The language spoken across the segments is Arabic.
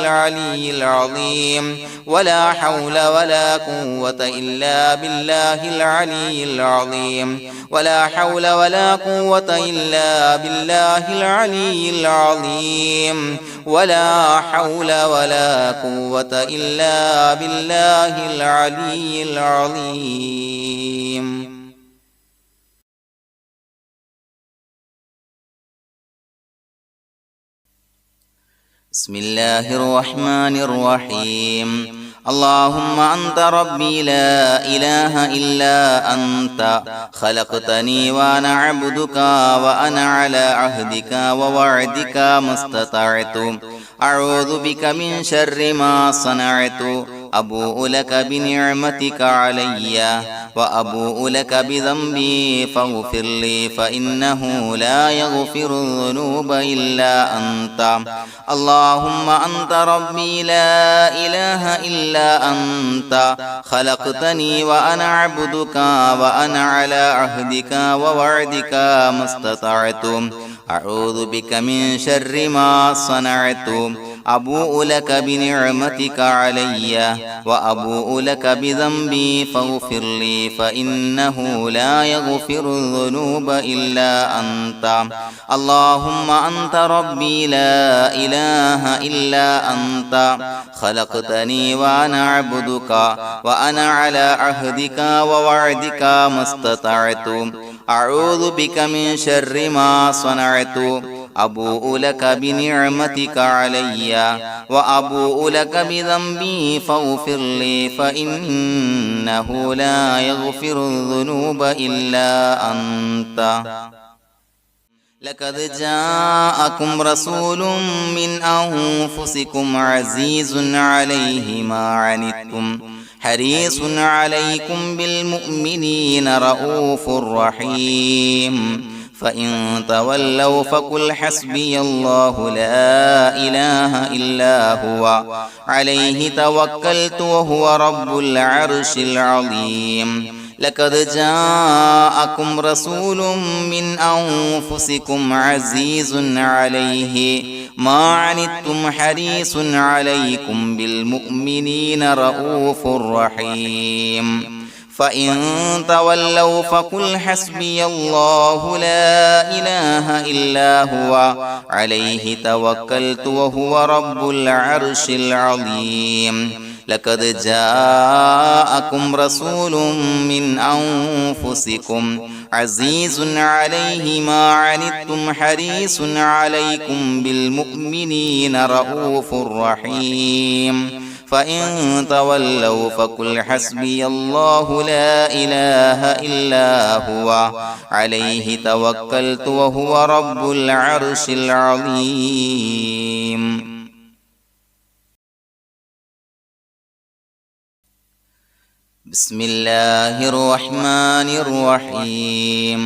العلي العظيم ولا حول ولا قوة إلا بالله العلي العظيم ولا حول ولا قوة إلا بالله العلي العظيم ولا حول ولا قوة إلا بالله العلي العظيم. بسم الله الرحمن الرحيم. اللهم أنت ربي لا إله إلا أنت خلقتني وأنا عبدك وأنا على عهدك ووعدك ما استطعت أعوذ بك من شر ما صنعت أبوء لك بنعمتك علي وأبوء لك بذنبي فاغفر لي فإنه لا يغفر الذنوب إلا أنت. اللهم أنت ربي لا إله إلا أنت خلقتني وأنا عبدك وأنا على عهدك ووعدك ما استطعت أعوذ بك من شر ما صنعت أبوء لك بنعمتك علي وأبوء لك بذنبي فاغفر لي فإنه لا يغفر الذنوب إلا أنت. اللهم أنت ربي لا إله إلا أنت خلقتني وأنا عبدك وأنا على عهدك ووعدك ما استطعت أعوذ بك من شر ما صنعت أبوء لك بنعمتك علي وأبوء لك بذنبي فاغفر لي فإنه لا يغفر الذنوب إلا أنت. لقد جاءكم رسول من أنفسكم عزيز عليه ما عنتم حريص عليكم بالمؤمنين رؤوف رحيم. فإن تولوا فقل حسبي الله لا إله إلا هو عليه توكلت وهو رب العرش العظيم. لقد جاءكم رسول من أنفسكم عزيز عليه ما عنتم حريص عليكم بالمؤمنين رؤوف رحيم. فإن تولوا فقل حسبي الله لا إله إلا هو عليه توكلت وهو رب العرش العظيم. لقد جاءكم رسول من أنفسكم عزيز عليه ما عنتم حريص عليكم بالمؤمنين رؤوف رحيم. فإن تولوا فقل حسبي الله لا إله إلا هو عليه توكلت وهو رب العرش العظيم. بسم الله الرحمن الرحيم.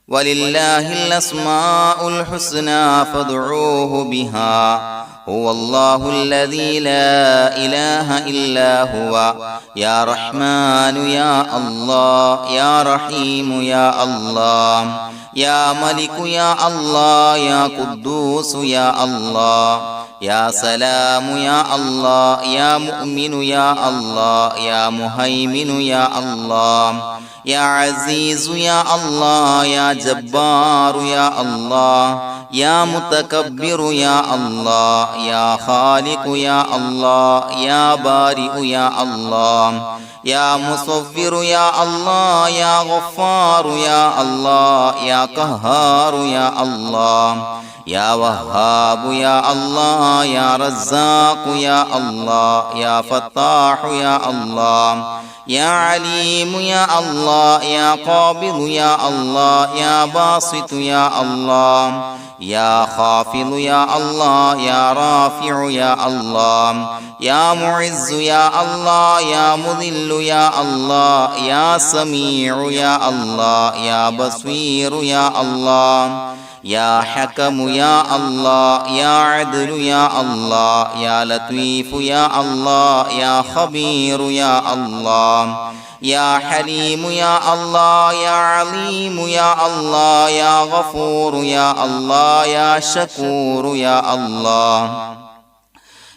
ولله الأسماء الحسنى فادعوه بها هو الله الذي لا إله إلا هو يا رحمن يا الله يا رحيم يا الله يا ملك يا الله يا قدوس يا الله يا سلام يا الله يا مؤمن يا الله يا مهيمن يا الله يا عزيز يا الله يا جبار يا الله يا متكبر يا الله يا خالق يا الله يا بارئ يا الله يا مصور يا الله يا غفار يا الله يا قهار يا الله يا وهاب يا الله يا رزاق يا الله يا فتاح يا الله يا عليم يا الله يا قابض يا الله يا باسط يا الله يا خافض يا الله يا رافع يا الله يا معز يا الله يا مذل يا الله يا سميع يا الله يا بصير يا الله يا حكم يا الله يا عدل يا الله يا لطيف يا الله يا خبير يا الله يا حليم يا الله يا عليم يا الله يا غفور يا الله يا شكور يا الله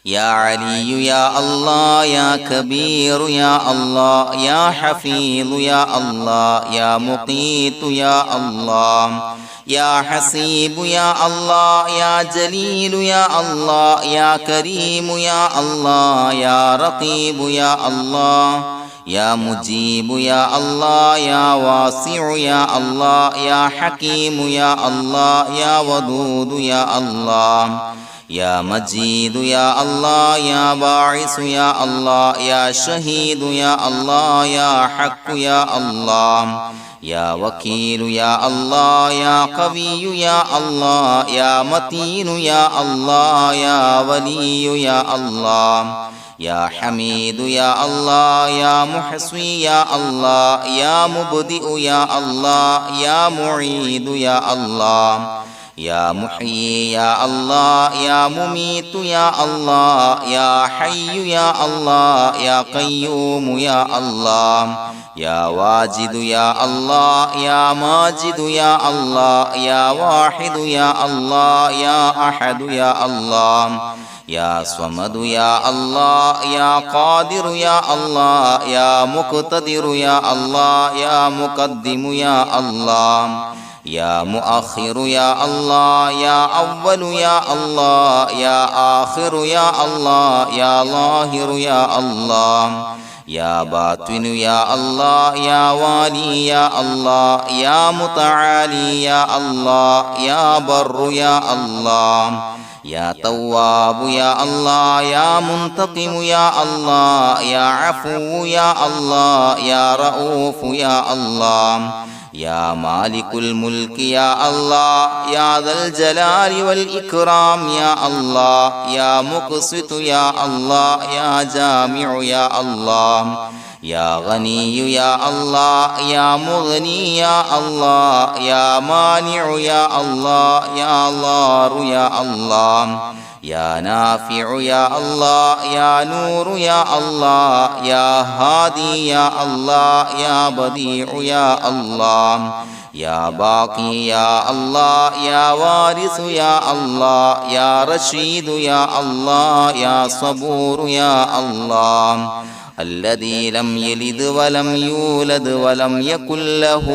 يا علي يا الله يا كبير يا الله يا حفيظ يا الله يا مقيت يا الله يا حسيب يا الله يا جليل يا الله يا كريم يا الله يا رقيب يا الله يا مجيب يا الله يا واسع يا الله يا حكيم يا الله يا ودود يا الله يا مجيد يا الله يا باعث يا الله يا شهيد يا الله يا حق يا الله يا وكيل يا الله يا قوي يا الله يا متين يا الله يا ولي يا الله يا حميد يا الله يا محصي يا الله يا مبدئ يا الله يا معيد يا الله يا محيي يا الله يا مميت يا الله يا حي يا الله يا قيوم يا الله يا واجد يا الله يا ماجد يا الله يا واحد يا الله يا أحد يا الله يا صمد يا الله يا قادر يا الله يا مقتدر يا الله يا مقدم يا الله يا مؤخر يا الله يا أول يا الله يا آخر يا الله يا ظاهر يا الله يا باطن يا الله يا والي يا الله يا متعالي يا الله يا بر يا الله يا تواب يا الله يا منتقم يا الله يا عفو يا الله يا رؤوف يا الله يا مالك الملك يا الله يا ذا الجلال والإكرام يا الله يا مقسط يا الله يا جامع يا الله يا غني يا الله يا مغني يا الله يا مانع يا الله يا ضار يا الله يا نافع يا الله يا نور يا الله يا هادي يا الله يا بديع يا الله يا باقي يا الله يا وارث يا الله يا رشيد يا الله يا صبور يا الله الذي لم يلد ولم يولد ولم يكن له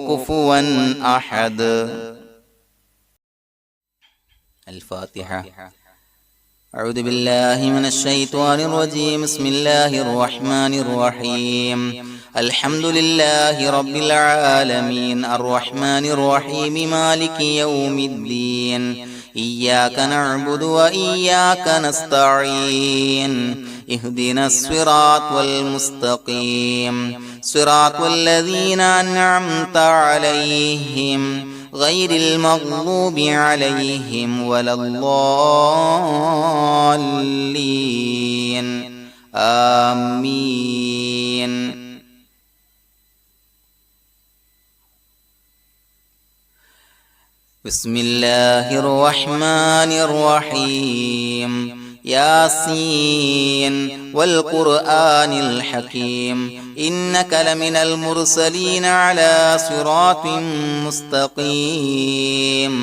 كفوا أحد. الفاتحة. أعوذ بالله من الشيطان الرجيم. بسم الله الرحمن الرحيم. الحمد لله رب العالمين الرحمن الرحيم مالك يوم الدين إياك نعبد وإياك نستعين اهدنا الصراط المستقيم صراط الذين أنعمت عليهم غير المغضوب عليهم ولا الضالين آمين. بسم الله الرحمن الرحيم. ياسين والقرآن الحكيم إنك لمن المرسلين على صراط مستقيم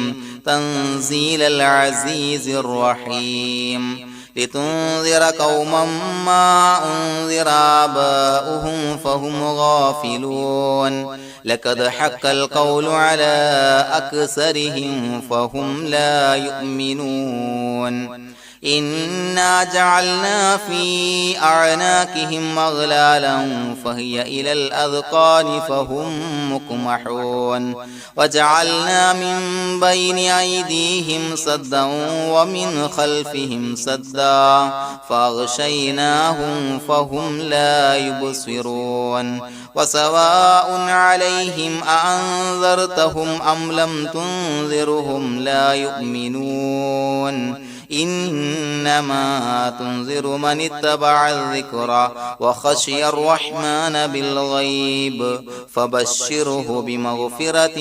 تنزيل العزيز الرحيم لتنذر قوما ما أنذر آباؤهم فهم غافلون لقد حق القول على أكثرهم فهم لا يؤمنون إنا جعلنا في أعناقهم أغلالا فهي إلى الأذقان فهم مقمحون وجعلنا من بين أيديهم سدا ومن خلفهم سدا فأغشيناهم فهم لا يبصرون وسواء عليهم أأنذرتهم أم لم تنذرهم لا يؤمنون إنما تنذر من اتبع الذكر وخشي الرحمن بالغيب فبشره بمغفرة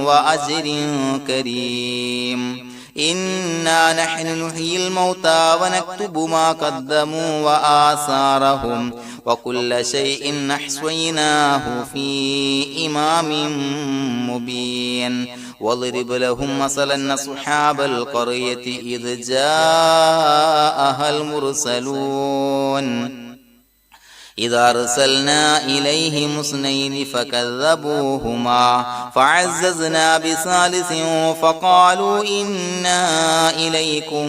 وأجر كريم. إنا نحن نحيي الموتى ونكتب ما قدموا وآثارهم وكل شيء أحصيناه في إمام مبين واضرب لهم مثلا أصحاب القرية إذ جاءها المرسلون إذا أرسلنا إليهم اثنين فكذبوهما فعززنا بثالث فقالوا إنا إليكم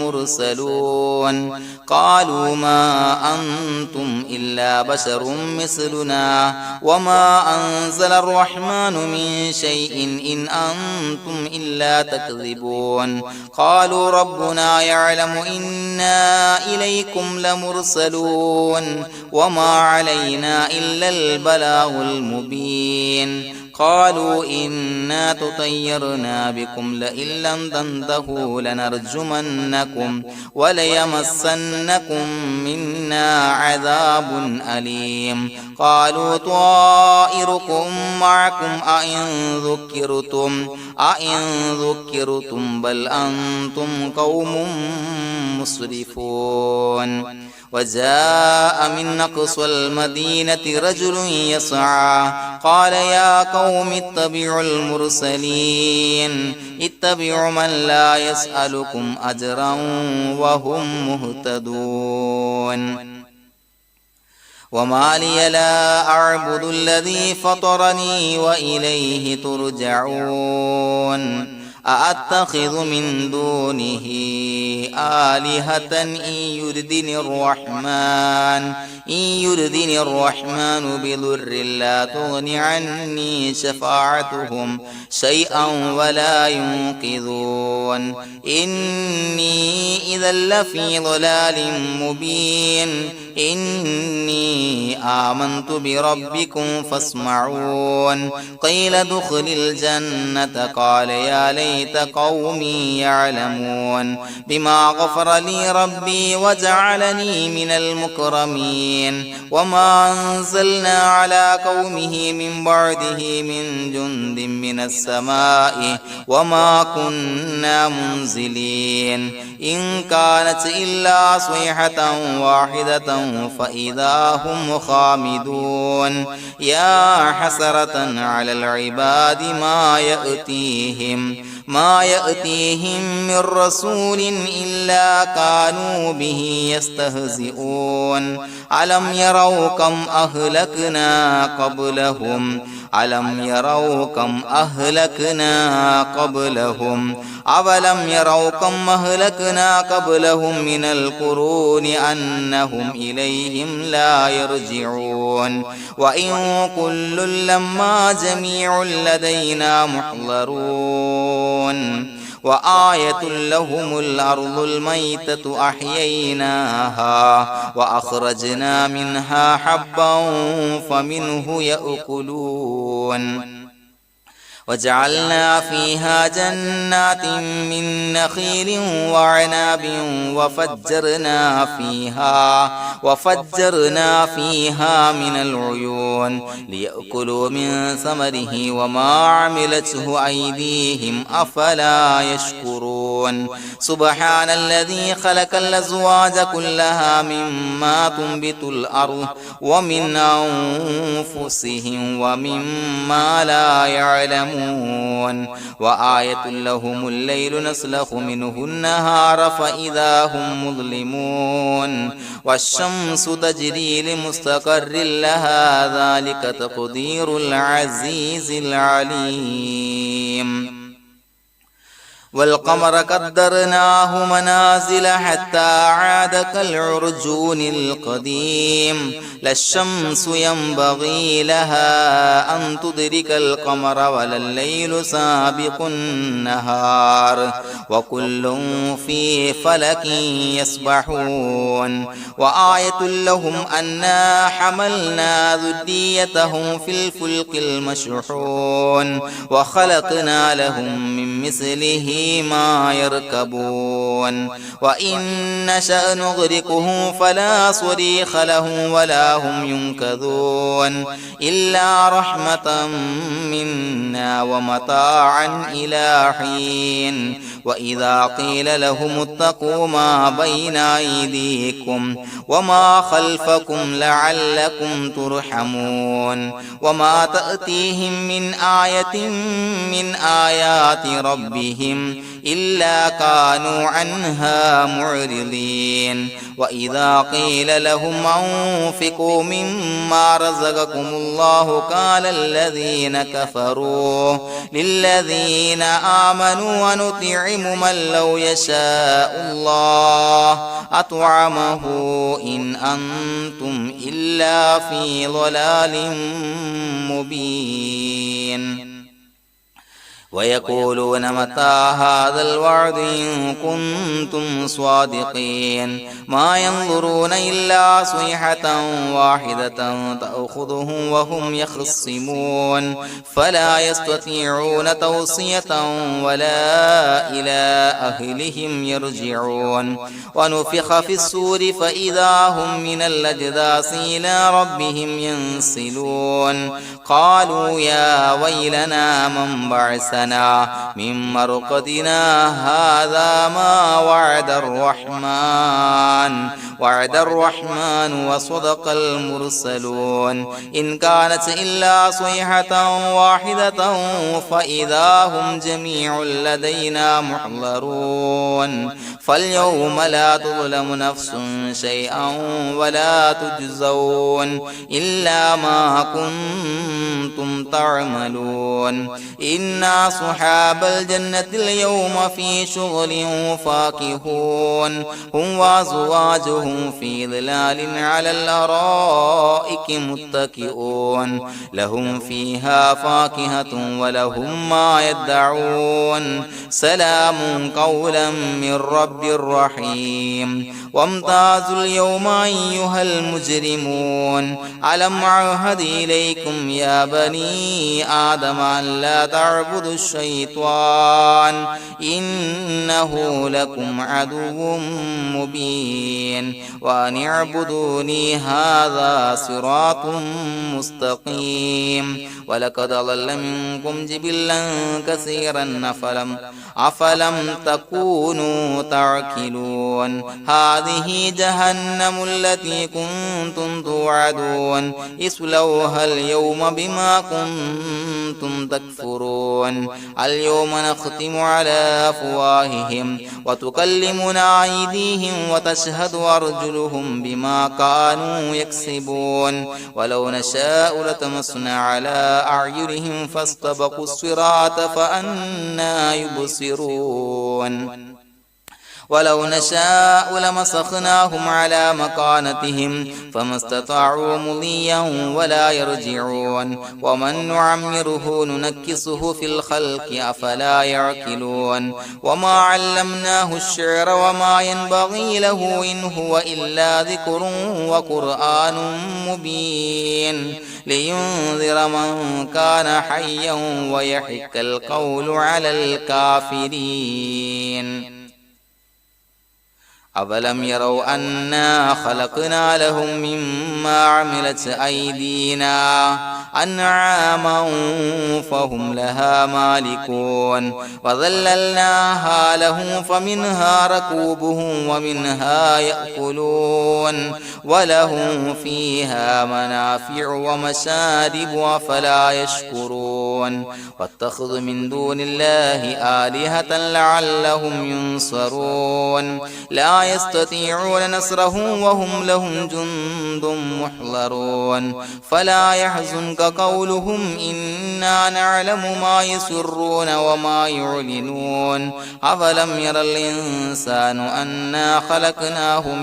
مرسلون قالوا ما أنتم إلا بشر مثلنا وما أنزل الرحمن من شيء إن أنتم إلا تكذبون قالوا ربنا يعلم إنا إليكم لمرسلون وما علينا إلا البلاغ المبين قالوا إنا تطيرنا بكم لئن لم تنتهوا لنرجمنكم وليمسنكم منا عذاب أليم قالوا طائركم معكم أئن ذكرتم بل أنتم قوم مسرفون وجاء من أقصى المدينة رجل يسعى قال يا قوم اتبعوا المرسلين اتبعوا من لا يسألكم أجرا وهم مهتدون وما لي لا أعبد الذي فطرني وإليه ترجعون أأتخذ من دونه آلهة إن يردني الرحمن بضر لا تغن عني شفاعتهم شيئا ولا ينقذون إني إذا لفي ضلال مبين إني آمنت بربكم فاسمعون قيل ادخل الجنة قال يا ليت قومي يعلمون بما غفر لي ربي وجعلني من المكرمين وما أنزلنا على قومه من بعده من جند من السماء وما كنا منزلين إن كانت إلا صيحة واحدة فإذا هم خامدون يا حسرة على العباد ما يأتيهم من رسول إلا كانوا به يستهزئون ألم يروا كم أهلكنا قبلهم أولم يروا كم أهلكنا قبلهم من القرون أنهم إليهم لا يرجعون وإن كل لما جميع لدينا محضرون وآية لهم الأرض الميتة أحييناها وأخرجنا منها حبا فمنه يأكلون وجعلنا فيها جنات من نخيل وعناب وفجرنا فيها من العيون ليأكلوا من ثمره وما عملته أيديهم أفلا يشكرون سبحان الذي خلق الأزواج كلها مما تنبت الأرض ومن أنفسهم ومما لا يعلمون وآية لهم الليل نسلخ منه النهار فإذا هم مظلمون والشمس تجري لمستقر لها ذلك تقدير العزيز العليم والقمر قدرناه منازل حتى عاد كالعرجون القديم لا الشمس ينبغي لها أن تدرك القمر ولا الليل سابق النهار وكل في فلك يسبحون وآية لهم أنا حملنا ذريتهم في الفلك المشحون وخلقنا لهم من مثله ما يركبون وإن نشأ نغرقهم فلا صريخ لهم ولا هم ينقذون إلا رحمة منا ومتاعا إلى حين وإذا قيل لهم اتقوا ما بين أيديكم وما خلفكم لعلكم ترحمون وما تأتيهم من آية من آيات ربهم إلا كانوا عنها معرضين وإذا قيل لهم أنفقوا مما رزقكم الله قال الذين كفروا للذين آمنوا ونطعم من لو يشاء الله أطعمه إن أنتم إلا في ضلال مبين ويقولون متى هذا الوعد إن كنتم صادقين ما ينظرون إلا صيحة واحدة تأخذهم وهم يخصمون فلا يستطيعون توصية ولا إلى أهلهم يرجعون ونفخ في الصور فإذا هم من الأجداث إلى ربهم ينسلون قالوا يا ويلنا من بعثنا من مرقدنا هذا ما وعد الرحمن وصدق المرسلون إن كانت إلا صيحة واحدة فإذا هم جميع لدينا محضرون فاليوم لا تظلم نفس شيئا ولا تجزون إلا ما كنتم تعملون إنا أصحاب الجنة اليوم في شغل فاكهون هم وأزواجهم في ظلال على الأرائك متكئون لهم فيها فاكهة ولهم ما يدعون سلام قولا من رب رحيم وامتازوا اليوم أيها المجرمون ألم أعهد إليكم يا بني آدم أن لا تعبدوا الشيطان إنه لكم عدو مبين وأن اعبدوني هذا صراط مستقيم ولقد ضل منكم جبلا كثيرا أفلم تكونوا تعقلون هذه جهنم التي كنتم توعدون اصلوها اليوم بما كنتم تكفرون اليوم نختم على أفواههم وتكلمنا أيديهم وتشهد أرجلهم بما كانوا يكسبون ولو نشاء لتمسنا على أعينهم فاستبقوا الصراط فأنى يبصرون ولو نشاء لمسخناهم على مكانتهم فما استطاعوا مضيا ولا يرجعون ومن نعمره ننكسه في الخلق أفلا يعقلون وما علمناه الشعر وما ينبغي له إن هو إلا ذكر وقرآن مبين لينذر من كان حيا ويحق القول على الكافرين أولم يروا أنا خلقنا لهم مما عملت أيدينا أنعاما فهم لها مالكون وظللناها لهم فمنها ركوبهم ومنها يأكلون ولهم فيها منافع ومشارب أفلا يشكرون واتخذوا من دون الله آلهة لعلهم ينصرون لا يستطيعون نصرهم وهم لهم جند محضرون فلا يحزنك قولهم إنا نعلم ما يسرون وما يعلنون أفلم ير الإنسان أنا خلقناه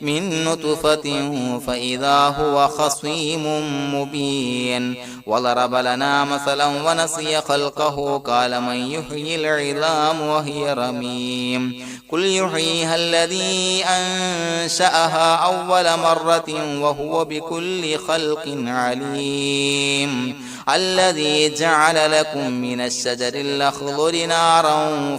من نطفة فإذا هو خصيم مبين وضرب لنا مثلا ونسي خلقه قال من يحيي العظام وهي رميم قل يحييها الذي أنشأها أول مرة وهو بكل خلق عليم الذي جعل لكم من الشجر الأخضر نارا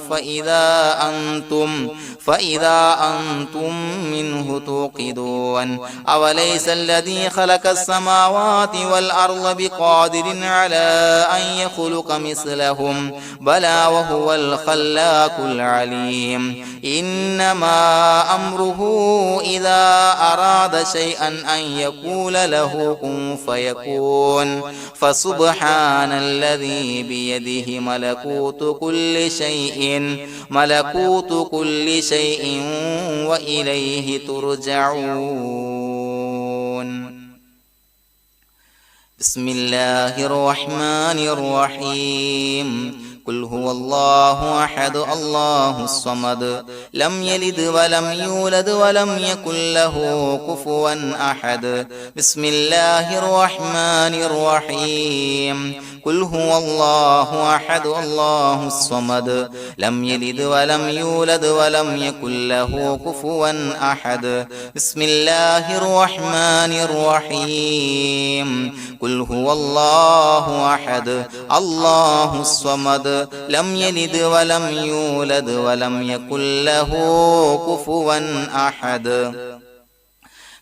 فإذا أنتم منه توقدون أوليس الذي خلق السماوات والأرض بقادر على أن يخلق مثلهم بلى وهو الخلاق العليم إنما أمره إذا أراد شيئا أن يقول له كن فيكون فسبحان الذي بيده ملكوت كل شيء وإليه ترجعون بسم الله الرحمن الرحيم قل هو الله أحد الله الصمد لم يلد ولم يولد ولم يكن له كفوا أحد بسم الله الرحمن الرحيم قل هو الله أحد الله الصمد لم يلد ولم يولد ولم يكن له كفوا أحد بسم الله الرحمن الرحيم قل هو الله أحد الله الصمد لم يلد ولم يولد ولم يكن له كفوا أحد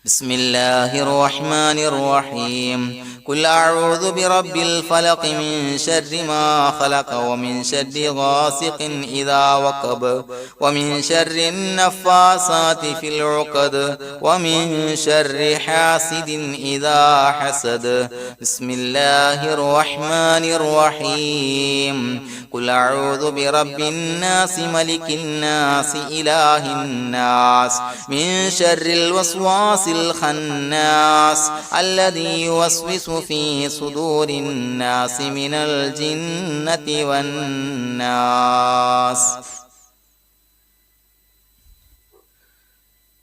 بسم الله الرحمن الرحيم قل أعوذ برب الفلق من شر ما خلق ومن شر غاسق إذا وقب ومن شر النفاثات في العقد ومن شر حاسد إذا حسد بسم الله الرحمن الرحيم قل أعوذ برب الناس ملك الناس إله الناس من شر الوسواس الخناس الذي يوسوس في صدور الناس من الجنة والناس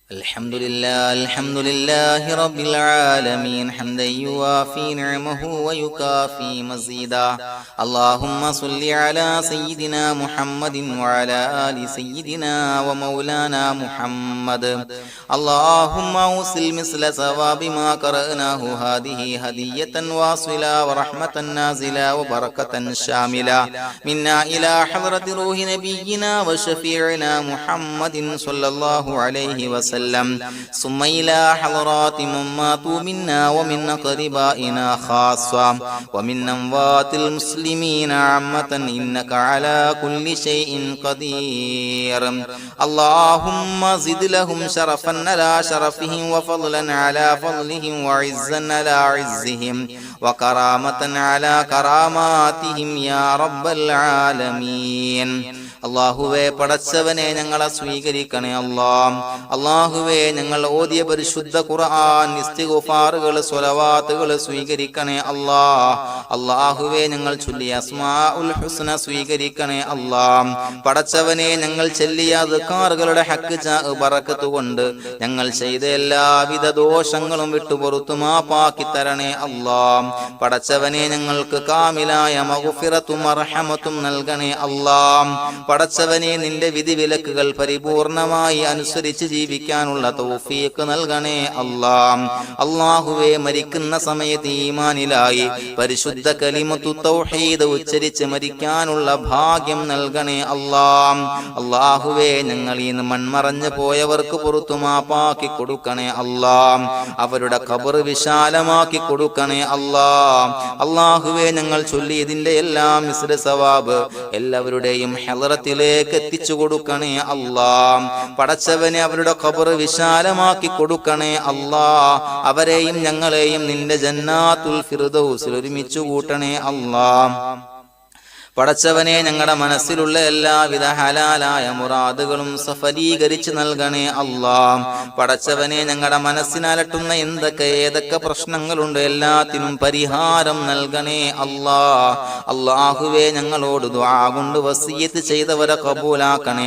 الحمد لله رب العالمين حمدا يوافي نعمه ويكافي مزيدا اللهم صل على سيدنا محمد وعلى آل سيدنا ومولانا محمد اللهم أوصل مثل ثواب ما قرأناه هذه هدية واصلة ورحمة نازلة وبركة شاملة منا إلى حضرة روح نبينا وشفيعنا محمد صلى الله عليه وسلم ثم إلى حضرات من ماتوا منا ومن أقربائنا خاصة ومن أموات المسلمين عامة إنك على كل شيء قدير اللهم زد لهم شرفا على شرفهم وفضلا على فضلهم وعزا على عزهم وكرامة على كراماتهم يا رب العالمين അല്ലാഹുവേ പടച്ചവനെ ഞങ്ങളെ സ്വീകരിക്കണേ അല്ലാഹുവേ ഞങ്ങൾ ഓതിയ പരിശുദ്ധ ഖുർആൻ ഇസ്തിഗ്ഫാറുകൾ സ്വലവാത്തുകൾ സ്വീകരിക്കണേ അല്ലാഹുവേ ഞങ്ങൾ ചൊല്ലിയ അസ്മാഉൽ ഹുസ്ന സ്വീകരിക്കണേ പടച്ചവനെ ഞങ്ങൾ ചൊല്ലിയ അദ്കാറുകളുടെ ഹക്ക് ബറക്കത്ത് കൊണ്ട് ഞങ്ങൾ ചെയ്ത എല്ലാവിധ ദോഷങ്ങളും വിട്ടുപുറത്തു മാപ്പാക്കി തരണേ പടച്ചവനെ ഞങ്ങൾക്ക് കാമിലായ മഗ്ഫിറത്തും മർഹമത്തും നൽകണേ പടച്ചവനെ നിന്റെ വിധിവിലക്കുകൾ പരിപൂർണമായി അനുസരിച്ച് ജീവിക്കാനുള്ള തൗഫീഖ് നൽകണേ അല്ലാഹുവേ മരിക്കുന്ന സമയത്ത് ഈമാനിലായി പരിശുദ്ധ കലിമത്തു തൗഹീദ് ഉച്ചരിച്ച് മരിക്കാനുള്ള ഭാഗ്യം നൽകണേ അല്ലാഹുവേ ഞങ്ങൾ ഈ മൺമറഞ്ഞു പോയവർക്ക് പുറത്തു മാപ്പാക്കി കൊടുക്കണേ അവരുടെ ഖബർ വിശാലമാക്കി കൊടുക്കണേ അല്ലാഹുവേ ഞങ്ങൾ ചൊല്ലിയതിന്റെ എല്ലാം മിസ്ല സവാബ് എല്ലാവരുടെയും ഹളറത്തിലേക്ക് എത്തിച്ചു കൊടുക്കണേ പടച്ചവനെ അവരുടെ ഖബർ വിശാലമാക്കി കൊടുക്കണേ അവരെയും ഞങ്ങളെയും നിന്റെ ജന്നാത്തുൽ ഫിർദൗസിൽ ഒരുമിച്ച് കൂട്ടണേ പടച്ചവനെ ഞങ്ങളുടെ മനസ്സിലുള്ള എല്ലാവിധ ഹലാലായ മുറാദുകളും സഫലീകരിച്ച് നൽകണേ പടച്ചവനെ ഞങ്ങളുടെ മനസ്സിനലട്ടുന്ന ഏതൊക്കെ പ്രശ്നങ്ങളുണ്ട് എല്ലാത്തിനും പരിഹാരം നൽകണേ അല്ലാഹുവേ ഞങ്ങളോട് ദുആ കൊണ്ട് വസിയത്ത് ചെയ്തവരെ കബൂലാക്കണേ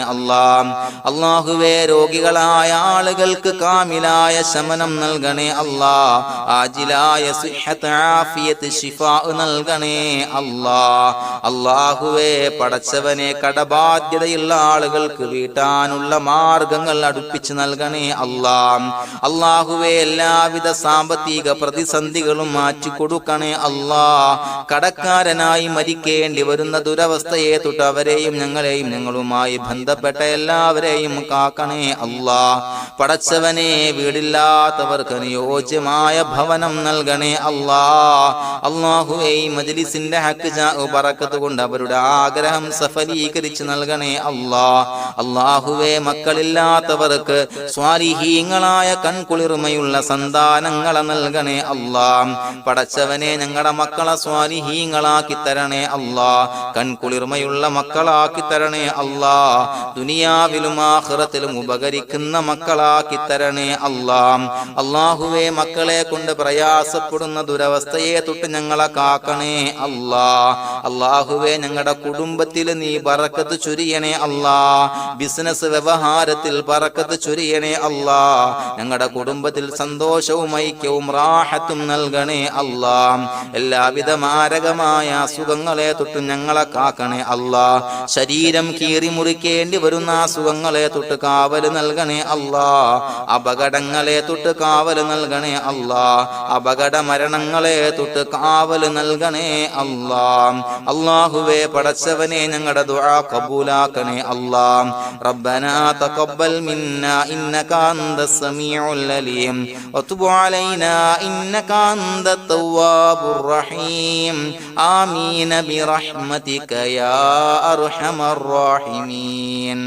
അല്ലാഹുവേ രോഗികളായ ആളുകൾക്ക് കാമിലായ ശമനം നൽകണേ ആജിലായ സിഹ്ഹത്ത് ആഫിയത്ത് ശിഫാ നൽകണേ അല്ലാഹുവേ പടച്ചവനെ കടബാധ്യതയുള്ള ആളുകൾക്ക് വീട്ടാനുള്ള മാർഗങ്ങൾ അടുപ്പിച്ച് നൽകണേ അല്ലാഹുവേ എല്ലാവിധ സാമ്പത്തിക പ്രതിസന്ധികളും മാറ്റിക്കൊടുക്കണേ കടക്കാരനായി മരിക്കേണ്ടി വരുന്ന ദുരവസ്ഥയെ തൊട്ട് അവരെയും ഞങ്ങളെയും ഞങ്ങളുമായി ബന്ധപ്പെട്ട എല്ലാവരെയും കാക്കണേ പടച്ചവനെ വീടില്ലാത്തവർക്ക് അനുയോജ്യമായ ഭവനം നൽകണേ അല്ലാഹുവേ മജ്ലിസിന്റെ ഹക്ക് ബറക്കത്ത് കൊണ്ട് അവരുടെ ആഗ്രഹം സഫലീകരിച്ച് നൽകണേ അല്ലാഹുവേ മക്കളില്ലാത്തവർക്ക് സ്വാലിഹീങ്ങളായ കൺകുളിർമയുള്ള സന്താനങ്ങളെ നൽകണേ പടച്ചവനെ ഞങ്ങളുടെ മക്കളെ സ്വാലിഹീങ്ങളാക്കി തരണേ കൺകുളിർമയുള്ള മക്കളാക്കി തരണേ ദുനിയാവിലും ആഖിറത്തിലും ഉപകരിക്കുന്ന മക്കളാക്കി തരണേ അല്ലാഹുവേ മക്കളെ കൊണ്ട് പ്രയാസപ്പെടുന്ന ദുരവസ്ഥയെ തൊട്ട് ഞങ്ങളെ കാക്കണേ അല്ലാഹുവേ ഞങ്ങളുടെ കുടുംബത്തിൽ നീ ബറക്കത്ത് ചൊരിയണേ ബിസിനസ് വ്യവഹാരത്തിൽ ബറക്കത്ത് ചൊരിയണേ ഞങ്ങളുടെ കുടുംബത്തിൽ സന്തോഷവും ഐക്യവും റാഹത്തും നൽകണേ എല്ലാവിധ മാരകമായ അസുഖങ്ങളെ തൊട്ട് ഞങ്ങളെ കാക്കണേ ശരീരം കീറി മുറിക്കേണ്ടി വരുന്ന അസുഖങ്ങളെ തൊട്ട് കാവല് നൽകണേ അപകടങ്ങളെ തൊട്ട് കാവല് നൽകണേ അപകട മരണങ്ങളെ തൊട്ട് കാവല് നൽകണേ അല്ലാഹുവേ പടച്ചവനെ ഞങ്ങളുടെ ദുആ കബൂലാക്കണേ റബ്ബനാ തഖബ്ബൽ മിന്നാ ഇന്നക അന്തസ് സമീഉൽ അലീം വതുബ് അലൈനാ ഇന്നക അന്തത് തവ്വാബുർ റഹീം ആമീൻ ബിറഹ്മതിക യാ അർഹമർ റഹീമീൻ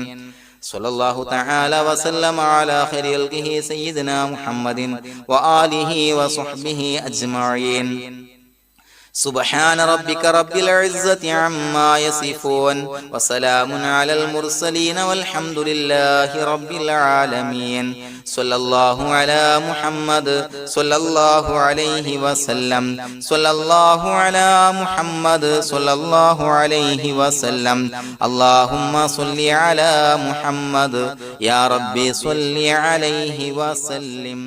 സല്ലല്ലാഹു തആല വസല്ലമ അലാ ഖൈരിൽ ഖൽഖിഹി സയ്യിദിനാ മുഹമ്മദിൻ വആലിഹി വസഹ്ബിഹി അജ്മഈൻ سبحان ربك رب العزة عما يصفون وسلام على المرسلين والحمد لله رب العالمين صلى الله على محمد صلى الله عليه وسلم صلى الله على محمد صلى الله عليه وسلم اللهم صل على محمد يا ربي صل عليه وسلم